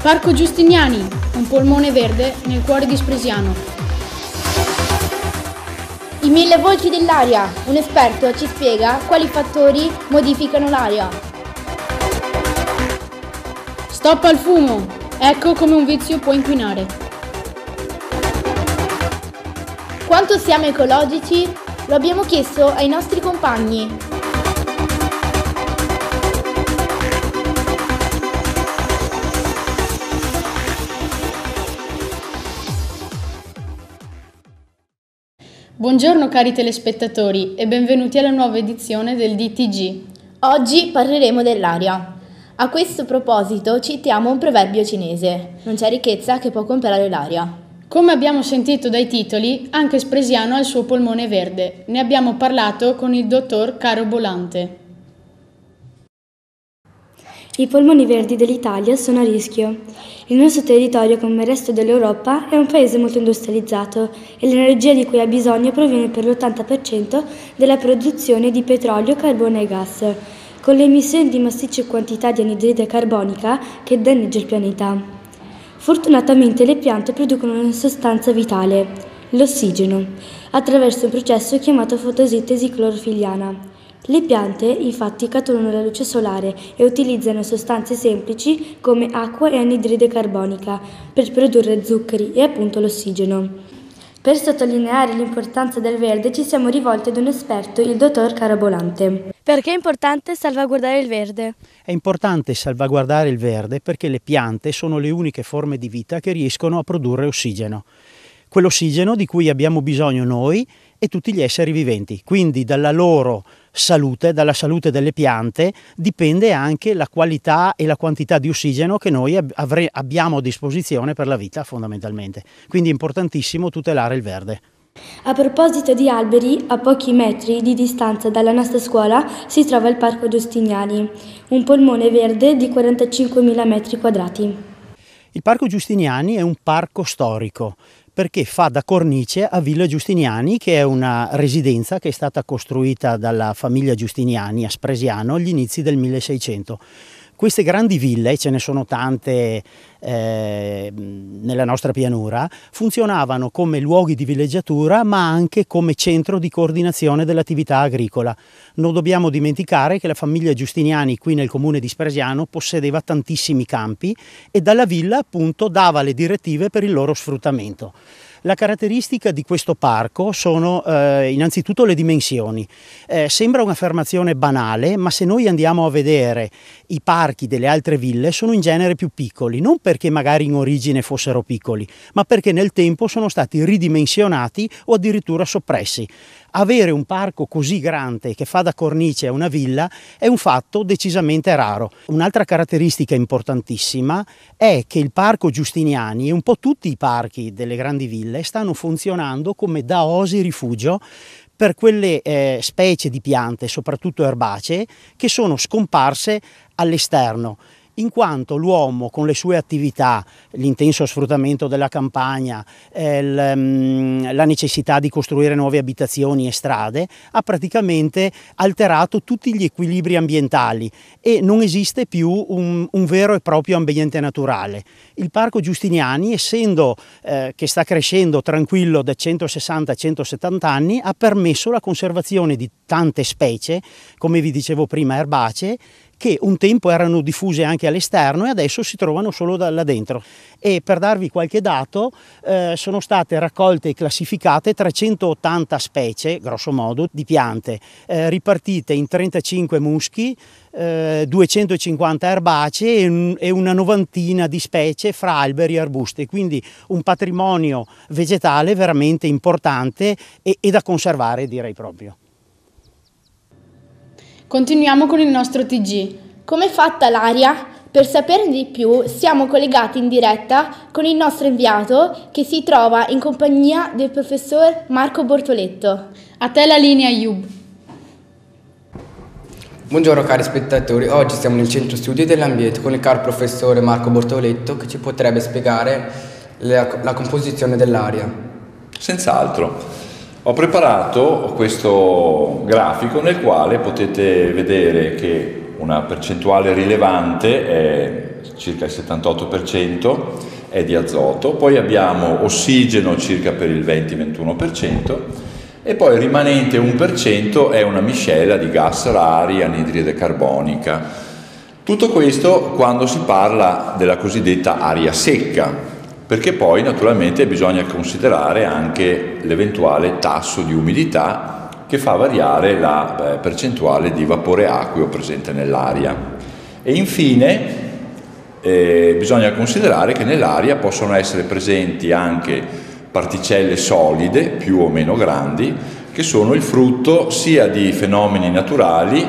Parco Giustiniani, un polmone verde nel cuore di Spresiano. I 1000 voci dell'aria, un esperto ci spiega quali fattori modificano l'aria. Stop al fumo, ecco come un vizio può inquinare. Quanto siamo ecologici? Lo abbiamo chiesto ai nostri compagni. Buongiorno cari telespettatori e benvenuti alla nuova edizione del DTG. Oggi parleremo dell'aria. A questo proposito citiamo un proverbio cinese: non c'è ricchezza che può comprare l'aria. Come abbiamo sentito dai titoli, anche Spresiano ha il suo polmone verde. Ne abbiamo parlato con il dottor Caro Bolante. I polmoni verdi dell'Italia sono a rischio. Il nostro territorio, come il resto dell'Europa, è un paese molto industrializzato e l'energia di cui ha bisogno proviene per l'80% dalla produzione di petrolio, carbone e gas, con le emissioni di massicce quantità di anidride carbonica che danneggia il pianeta. Fortunatamente le piante producono una sostanza vitale, l'ossigeno, attraverso un processo chiamato fotosintesi clorofilliana. Le piante infatti catturano la luce solare e utilizzano sostanze semplici come acqua e anidride carbonica per produrre zuccheri e appunto l'ossigeno. Per sottolineare l'importanza del verde ci siamo rivolti ad un esperto, il dottor Caro Bolante. Perché è importante salvaguardare il verde? È importante salvaguardare il verde perché le piante sono le uniche forme di vita che riescono a produrre ossigeno. Quell'ossigeno di cui abbiamo bisogno noi e tutti gli esseri viventi. Quindi dalla loro salute, dalla salute delle piante, dipende anche la qualità e la quantità di ossigeno che noi abbiamo a disposizione per la vita fondamentalmente. Quindi è importantissimo tutelare il verde. A proposito di alberi, a pochi metri di distanza dalla nostra scuola si trova il Parco Giustiniani, un polmone verde di 45.000 metri quadrati. Il Parco Giustiniani è un parco storico perché fa da cornice a Villa Giustiniani, che è una residenza che è stata costruita dalla famiglia Giustiniani a Spresiano agli inizi del 1600. Queste grandi ville, ce ne sono tante nella nostra pianura, funzionavano come luoghi di villeggiatura ma anche come centro di coordinazione dell'attività agricola. Non dobbiamo dimenticare che la famiglia Giustiniani qui nel comune di Spresiano possedeva tantissimi campi e dalla villa appunto dava le direttive per il loro sfruttamento. La caratteristica di questo parco sono innanzitutto le dimensioni. Sembra un'affermazione banale, ma se noi andiamo a vedere i parchi delle altre ville sono in genere più piccoli, non perché magari in origine fossero piccoli, ma perché nel tempo sono stati ridimensionati o addirittura soppressi. Avere un parco così grande che fa da cornice a una villa è un fatto decisamente raro. Un'altra caratteristica importantissima è che il Parco Giustiniani e un po' tutti i parchi delle grandi ville stanno funzionando come da oasi rifugio per quelle specie di piante, soprattutto erbacee, che sono scomparse all'esterno, in quanto l'uomo con le sue attività, l'intenso sfruttamento della campagna, la necessità di costruire nuove abitazioni e strade, ha praticamente alterato tutti gli equilibri ambientali e non esiste più un vero e proprio ambiente naturale. Il Parco Giustiniani, essendo che sta crescendo tranquillo da 160-170 anni, ha permesso la conservazione di tante specie, come vi dicevo prima erbacee, che un tempo erano diffuse anche all'esterno e adesso si trovano solo là dentro. E per darvi qualche dato, sono state raccolte e classificate 380 specie, grosso modo, di piante, ripartite in 35 muschi, 250 erbacee e una novantina di specie fra alberi e arbusti, quindi un patrimonio vegetale veramente importante e da conservare, direi proprio. Continuiamo con il nostro TG. Come è fatta l'aria? Per saperne di più siamo collegati in diretta con il nostro inviato che si trova in compagnia del professor Marco Bortoletto. A te la linea, Yub. Buongiorno cari spettatori, oggi siamo nel centro studi dell'ambiente con il caro professore Marco Bortoletto che ci potrebbe spiegare la composizione dell'aria. Senz'altro. Ho preparato questo grafico nel quale potete vedere che una percentuale rilevante è circa il 78% è di azoto, poi abbiamo ossigeno circa per il 20-21% e poi il rimanente 1% è una miscela di gas rari, anidride carbonica. Tutto questo quando si parla della cosiddetta aria secca, perché poi naturalmente bisogna considerare anche l'eventuale tasso di umidità che fa variare la percentuale di vapore acqueo presente nell'aria. E infine bisogna considerare che nell'aria possono essere presenti anche particelle solide, più o meno grandi, che sono il frutto sia di fenomeni naturali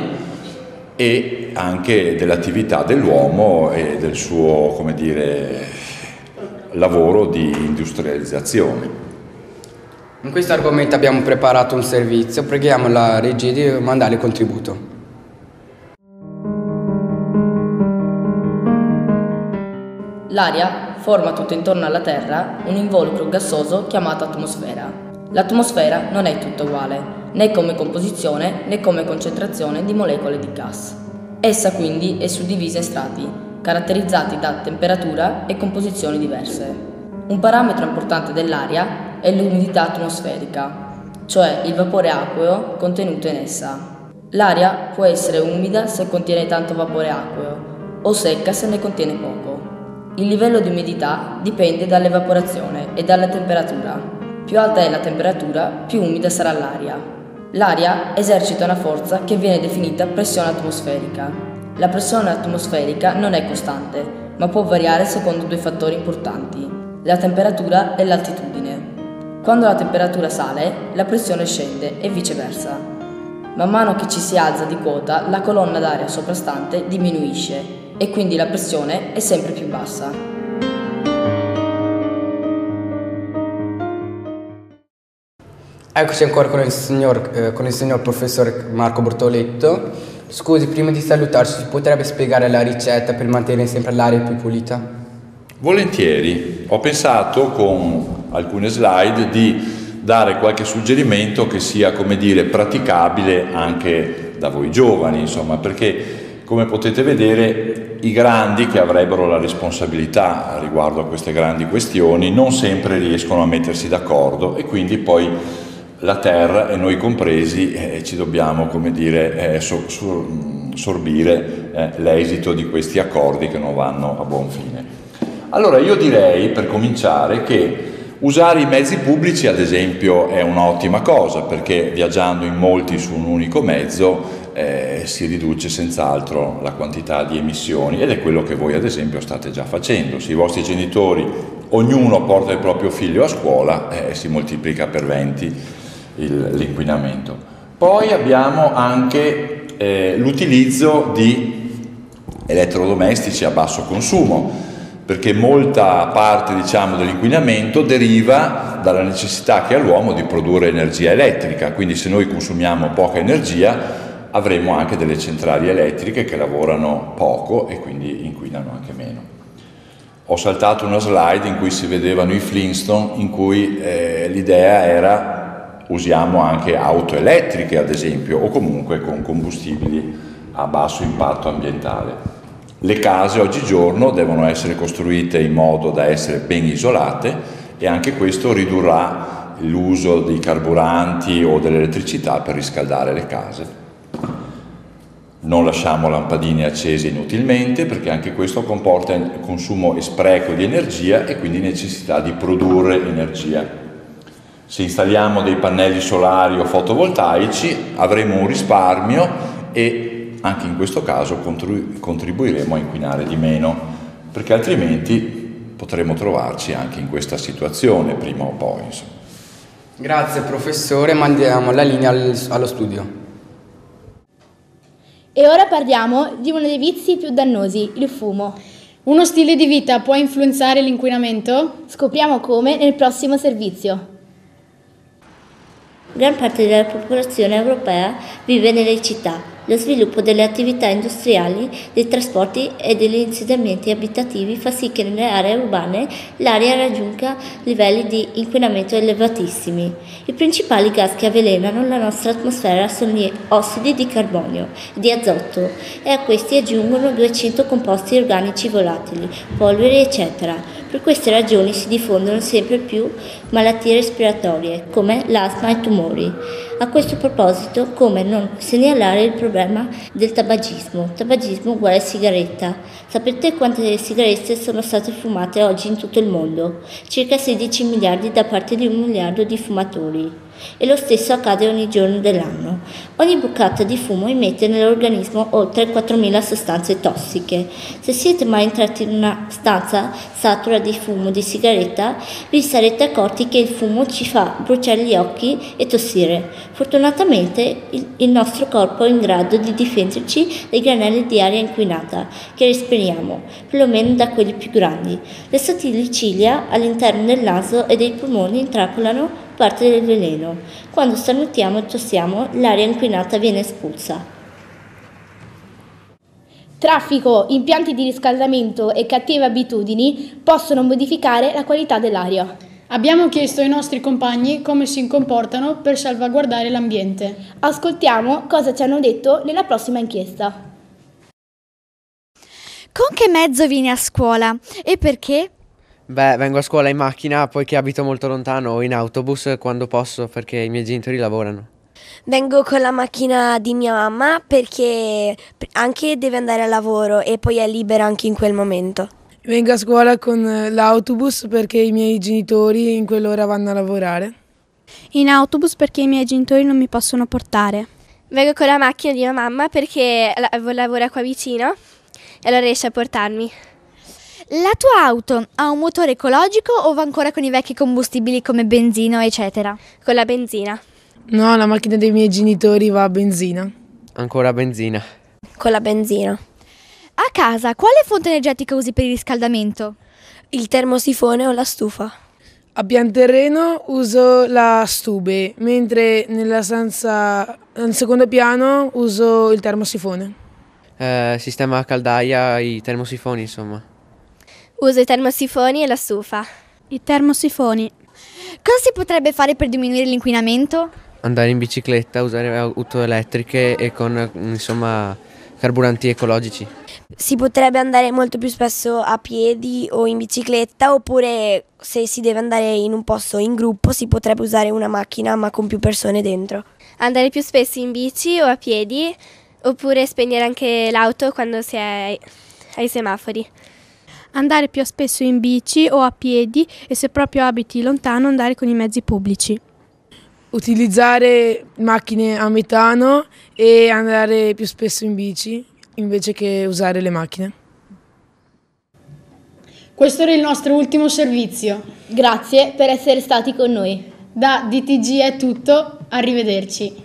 e anche dell'attività dell'uomo e del suo, come dire, lavoro di industrializzazione. In questo argomento abbiamo preparato un servizio, preghiamo la regia di mandare il contributo. L'aria forma tutto intorno alla Terra un involucro gassoso chiamato atmosfera. L'atmosfera non è tutta uguale, né come composizione né come concentrazione di molecole di gas. Essa quindi è suddivisa in strati, caratterizzati da temperatura e composizioni diverse. Un parametro importante dell'aria è l'umidità atmosferica, cioè il vapore acqueo contenuto in essa. L'aria può essere umida se contiene tanto vapore acqueo o secca se ne contiene poco. Il livello di umidità dipende dall'evaporazione e dalla temperatura. Più alta è la temperatura, più umida sarà l'aria. L'aria esercita una forza che viene definita pressione atmosferica. La pressione atmosferica non è costante, ma può variare secondo due fattori importanti: la temperatura e l'altitudine. Quando la temperatura sale, la pressione scende e viceversa. Man mano che ci si alza di quota, la colonna d'aria soprastante diminuisce e quindi la pressione è sempre più bassa. Eccoci ancora con il signor professor Marco Bortoletto. Scusi, prima di salutarci, ci potrebbe spiegare la ricetta per mantenere sempre l'aria più pulita? Volentieri, ho pensato con alcune slide di dare qualche suggerimento che sia, come dire, praticabile anche da voi giovani, insomma, perché come potete vedere i grandi che avrebbero la responsabilità riguardo a queste grandi questioni non sempre riescono a mettersi d'accordo e quindi poi la terra e noi compresi ci dobbiamo, come dire, sorbire l'esito di questi accordi che non vanno a buon fine. Allora io direi, per cominciare, che usare i mezzi pubblici ad esempio è un'ottima cosa, perché viaggiando in molti su un unico mezzo si riduce senz'altro la quantità di emissioni ed è quello che voi ad esempio state già facendo. Se i vostri genitori ognuno porta il proprio figlio a scuola si moltiplica per 20 l'inquinamento. Poi abbiamo anche l'utilizzo di elettrodomestici a basso consumo, perché molta parte, diciamo, dell'inquinamento deriva dalla necessità che ha l'uomo di produrre energia elettrica, quindi se noi consumiamo poca energia avremo anche delle centrali elettriche che lavorano poco e quindi inquinano anche meno. Ho saltato una slide in cui si vedevano i Flintstone, in cui l'idea era usiamo anche auto elettriche ad esempio o comunque con combustibili a basso impatto ambientale. Le case oggigiorno devono essere costruite in modo da essere ben isolate e anche questo ridurrà l'uso di carburanti o dell'elettricità per riscaldare le case. Non lasciamo lampadine accese inutilmente perché anche questo comporta consumo e spreco di energia e quindi necessità di produrre energia. Se installiamo dei pannelli solari o fotovoltaici avremo un risparmio e anche in questo caso contribuiremo a inquinare di meno, perché altrimenti potremo trovarci anche in questa situazione prima o poi. Insomma. Grazie professore, mandiamo la linea allo studio. E ora parliamo di uno dei vizi più dannosi, il fumo. Uno stile di vita può influenzare l'inquinamento? Scopriamo come nel prossimo servizio. Gran parte della popolazione europea vive nelle città. Lo sviluppo delle attività industriali, dei trasporti e degli insediamenti abitativi fa sì che nelle aree urbane l'aria raggiunga livelli di inquinamento elevatissimi. I principali gas che avvelenano la nostra atmosfera sono gli ossidi di carbonio e di azoto e a questi aggiungono 200 composti organici volatili, polveri eccetera. Per queste ragioni si diffondono sempre più malattie respiratorie come l'asma e tumori. A questo proposito, come non segnalare il problema del tabagismo? Tabagismo uguale sigaretta. Sapete quante sigarette sono state fumate oggi in tutto il mondo? Circa 16 miliardi da parte di 1 miliardo di fumatori. E lo stesso accade ogni giorno dell'anno. Ogni boccata di fumo emette nell'organismo oltre 4.000 sostanze tossiche. Se siete mai entrati in una stanza satura di fumo di sigaretta, vi sarete accorti che il fumo ci fa bruciare gli occhi e tossire. Fortunatamente il nostro corpo è in grado di difenderci dai granelli di aria inquinata che respiriamo, perlomeno da quelli più grandi. Le sottili ciglia all'interno del naso e dei polmoni intrappolano parte del veleno. Quando starnutiamo e tossiamo, l'aria inquinata viene espulsa. Traffico, impianti di riscaldamento e cattive abitudini possono modificare la qualità dell'aria. Abbiamo chiesto ai nostri compagni come si comportano per salvaguardare l'ambiente. Ascoltiamo cosa ci hanno detto nella prossima inchiesta. Con che mezzo vieni a scuola e perché? Beh, vengo a scuola in macchina poiché abito molto lontano o in autobus quando posso perché i miei genitori lavorano. Vengo con la macchina di mia mamma perché anche deve andare a lavoro e poi è libera anche in quel momento. Vengo a scuola con l'autobus perché i miei genitori in quell'ora vanno a lavorare. In autobus perché i miei genitori non mi possono portare. Vengo con la macchina di mia mamma perché lavora qua vicino e allora riesce a portarmi. La tua auto ha un motore ecologico o va ancora con i vecchi combustibili come benzina, eccetera? Con la benzina. No, la macchina dei miei genitori va a benzina. Ancora benzina. Con la benzina. A casa, quale fonte energetica usi per il riscaldamento? Il termosifone o la stufa. A pian terreno uso la stube, mentre nella stanza al secondo piano uso il termosifone. Sistema a caldaia, i termosifoni insomma. Uso i termosifoni e la stufa. I termosifoni. Cosa si potrebbe fare per diminuire l'inquinamento? Andare in bicicletta, usare auto elettriche e con insomma carburanti ecologici. Si potrebbe andare molto più spesso a piedi o in bicicletta, oppure se si deve andare in un posto in gruppo si potrebbe usare una macchina ma con più persone dentro. Andare più spesso in bici o a piedi, oppure spegnere anche l'auto quando si è ai semafori. Andare più spesso in bici o a piedi e se proprio abiti lontano andare con i mezzi pubblici. Utilizzare macchine a metano e andare più spesso in bici invece che usare le macchine. Questo era il nostro ultimo servizio. Grazie per essere stati con noi. Da DTG è tutto, arrivederci.